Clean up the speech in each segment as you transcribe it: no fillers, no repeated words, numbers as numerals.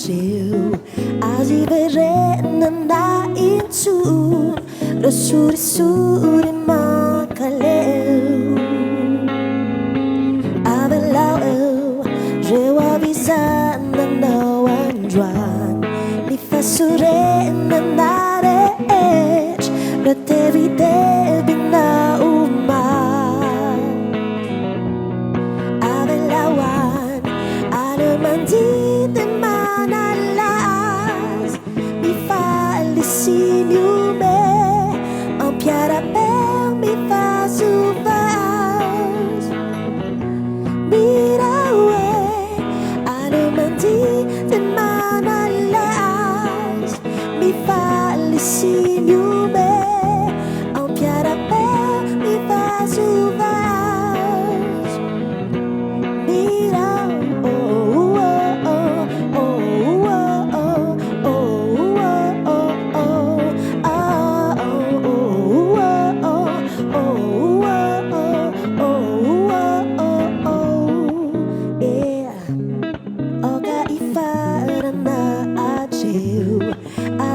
adeu, aziverena na insun, rasuri-suri makaleu. Abelau rewa na nawan juan, lifasurena na reej, ratevide na uman. Abelawan alamandite manalas, mi fa l'isilume, en piara per mi fa souvaz. Mirawe alamandite manalas, mi fa l'isilume, en piara per mi fa souvaz.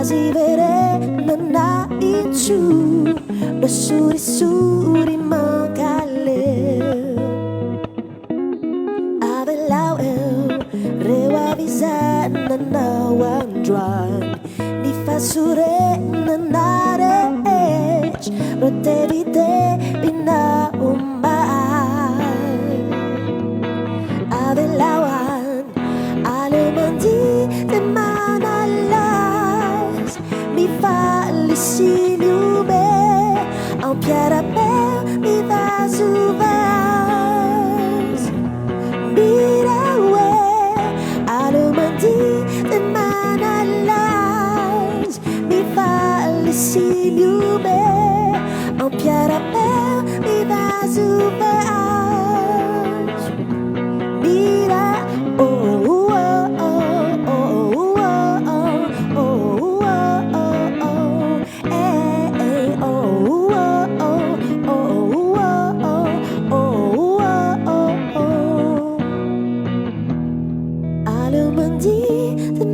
Aziverena na insun, rasuri-suri makaleu. Abelau rewa na wandruan, lifasurena na reej, ratevide bina uman. Abelawan alamandite manalas, mi fa l'isilume, en piara per mi va souvaz. Mirawe alamandite manalas, mi fa l'isilume, en piara per mi va souvaz. Mira alamandite